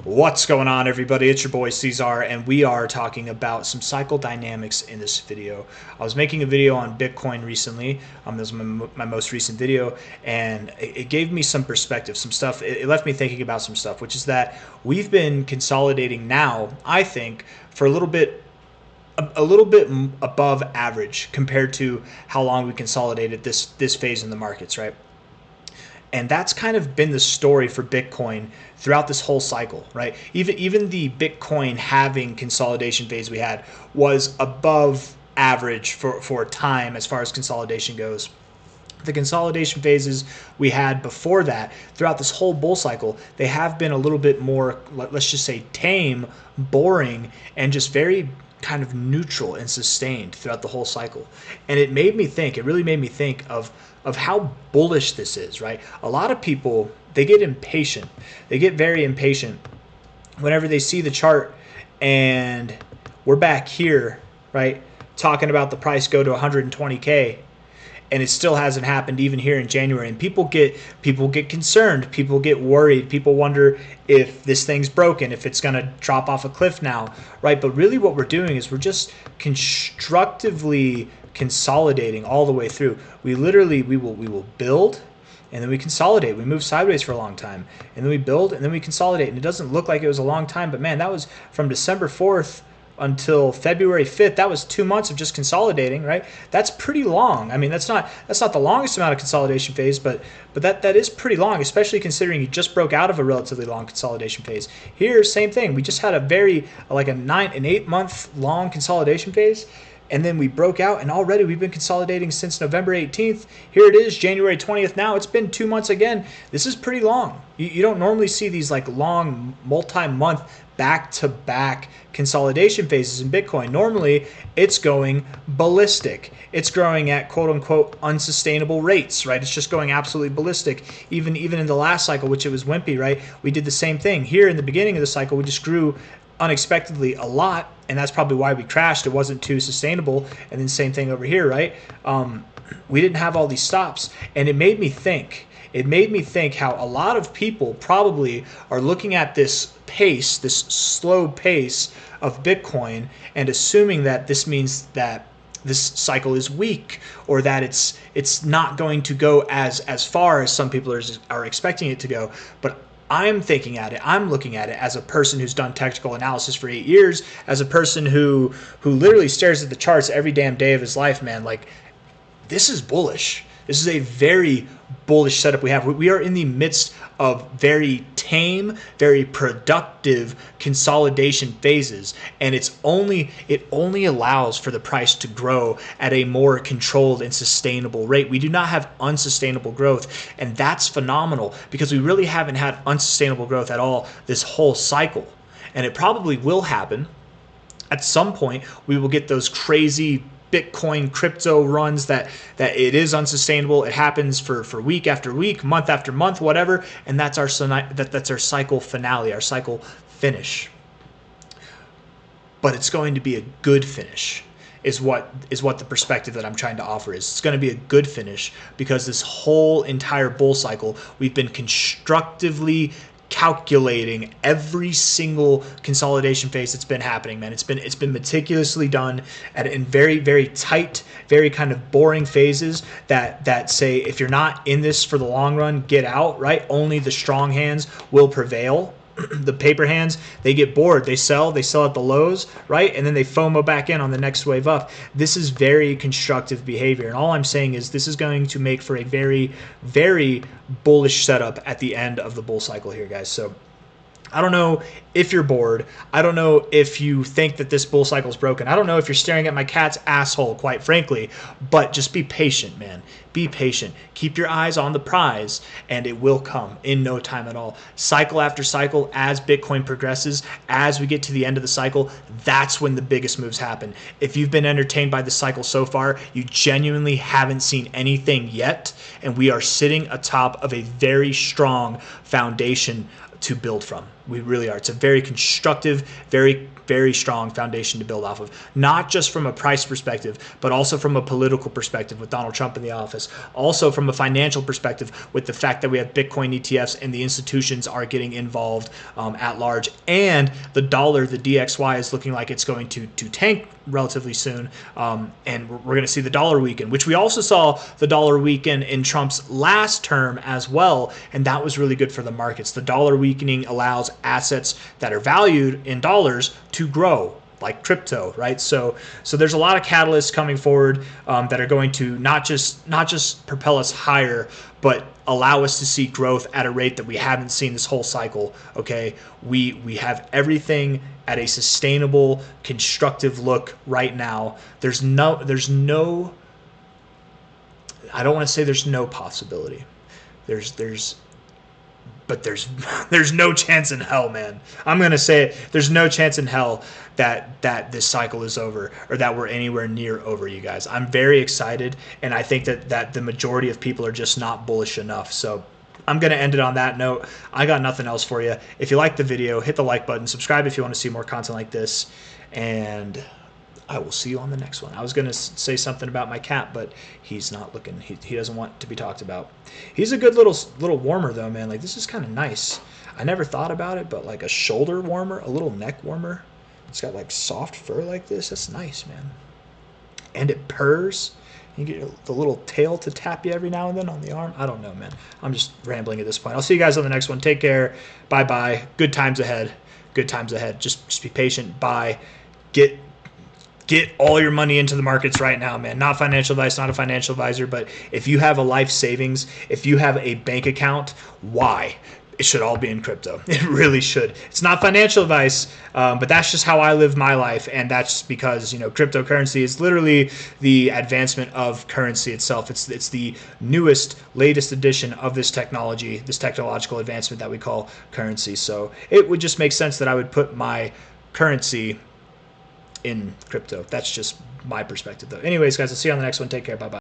What's going on, everybody? It's your boy C-Zar, and we are talking about some cycle dynamics in this video. I was making a video on Bitcoin recently. This was my most recent video, and it gave me some perspective, some stuff. It left me thinking about some stuff, which is that we've been consolidating now, I think, for a little bit above average compared to how long we consolidated this phase in the markets, right? And that's kind of been the story for Bitcoin throughout this whole cycle, right? Even the Bitcoin halving consolidation phase we had was above average for time as far as consolidation goes. The consolidation phases we had before that, throughout this whole bull cycle, they have been a little bit more, let's just say, tame, boring, and just very kind of neutral and sustained throughout the whole cycle. And it really made me think of how bullish this is, right? A lot of people, they get impatient. They get very impatient whenever they see the chart and we're back here, right, talking about the price go to 120K. And it still hasn't happened even here in January. And people get concerned. People get worried. People wonder if this thing's broken, if it's going to drop off a cliff now, right? But really what we're doing is we're just constructively consolidating all the way through. We will build, and then we consolidate. We move sideways for a long time, and then we build, and then we consolidate. And it doesn't look like it was a long time, but man, that was from December 4th until February 5th. That was 2 months of just consolidating, right? That's pretty long. I mean, that's not the longest amount of consolidation phase, but that is pretty long, especially considering you just broke out of a relatively long consolidation phase. Here, same thing. We just had an 8 month long consolidation phase, and then we broke out, and already we've been consolidating since November 18th. Here it is, January 20th now. It's been 2 months again. This is pretty long. You don't normally see these like long multi-month back-to-back consolidation phases in Bitcoin. Normally, it's going ballistic. It's growing at quote-unquote unsustainable rates, right? It's just going absolutely ballistic. Even in the last cycle, which it was wimpy, right? We did the same thing. Here in the beginning of the cycle, we just grew unexpectedly a lot, and that's probably why we crashed. It wasn't too sustainable. And then same thing over here, right? We didn't have all these stops, and it made me think how a lot of people probably are looking at this pace, this slow pace of Bitcoin, and assuming that this means that this cycle is weak, or that it's not going to go as far as some people are expecting it to go. But I'm looking at it as a person who's done technical analysis for 8 years, as a person who literally stares at the charts every damn day of his life, man. Like, this is bullish. This is a very bullish setup we have. We are in the midst of very tame, very productive consolidation phases, and it only allows for the price to grow at a more controlled and sustainable rate. We do not have unsustainable growth, and that's phenomenal because we really haven't had unsustainable growth at all this whole cycle. And it probably will happen at some point. We will get those crazy Bitcoin crypto runs that it is unsustainable. It happens for week after week, month after month, whatever, and that's our cycle finale, our cycle finish. But it's going to be a good finish, is what the perspective that I'm trying to offer is. It's going to be a good finish because this whole entire bull cycle, we've been constructively calculating every single consolidation phase that's been happening, man. It's been meticulously done in very, very tight, very kind of boring phases that say, if you're not in this for the long run, get out, right? Only the strong hands will prevail. The paper hands, they get bored. They sell at the lows, right? And then they FOMO back in on the next wave up. This is very constructive behavior. And all I'm saying is this is going to make for a very, very bullish setup at the end of the bull cycle here, guys. So I don't know if you're bored. I don't know if you think that this bull cycle is broken. I don't know if you're staring at my cat's asshole, quite frankly, but just be patient, man. Be patient. Keep your eyes on the prize, and it will come in no time at all. Cycle after cycle, as Bitcoin progresses, as we get to the end of the cycle, that's when the biggest moves happen. If you've been entertained by the cycle so far, you genuinely haven't seen anything yet, and we are sitting atop of a very strong foundation to build from. We really are. It's a very constructive, very strong foundation to build off of, not just from a price perspective, but also from a political perspective with Donald Trump in the office, also from a financial perspective with the fact that we have Bitcoin ETFs and the institutions are getting involved at large, and the dollar, the DXY, is looking like it's going to tank relatively soon, and we're going to see the dollar weaken, which we also saw the dollar weaken in Trump's last term as well, and that was really good for the markets. The dollar weakening allows assets that are valued in dollars to grow, like crypto, right? So there's a lot of catalysts coming forward that are going to not just propel us higher, but allow us to see growth at a rate that we haven't seen this whole cycle. Okay, we have everything at a sustainable, constructive look right now. There's no I don't want to say there's no possibility. But there's no chance in hell, man. I'm gonna say it. There's no chance in hell that this cycle is over, or that we're anywhere near over, you guys. I'm very excited, and I think that the majority of people are just not bullish enough. So I'm gonna end it on that note. I got nothing else for you. If you like the video, hit the like button, subscribe if you want to see more content like this, and I will see you on the next one. I was going to say something about my cat, but he's not looking. He doesn't want to be talked about. He's a good little warmer, though, man. Like, this is kind of nice. I never thought about it, but like a shoulder warmer, a little neck warmer. It's got like soft fur like this. That's nice, man. And it purrs. You get the little tail to tap you every now and then on the arm. I don't know, man. I'm just rambling at this point. I'll see you guys on the next one. Take care. Bye-bye. Good times ahead. Good times ahead. Just be patient. Bye. Get all your money into the markets right now, man. Not financial advice, not a financial advisor, but if you have a life savings, if you have a bank account, why? It should all be in crypto. It really should. It's not financial advice, but that's just how I live my life, and that's because, you know, cryptocurrency is literally the advancement of currency itself. It's the newest, latest edition of this technology, this technological advancement that we call currency. So it would just make sense that I would put my currency in crypto. That's just my perspective, though. Anyways, guys, I'll see you on the next one. Take care. Bye-bye.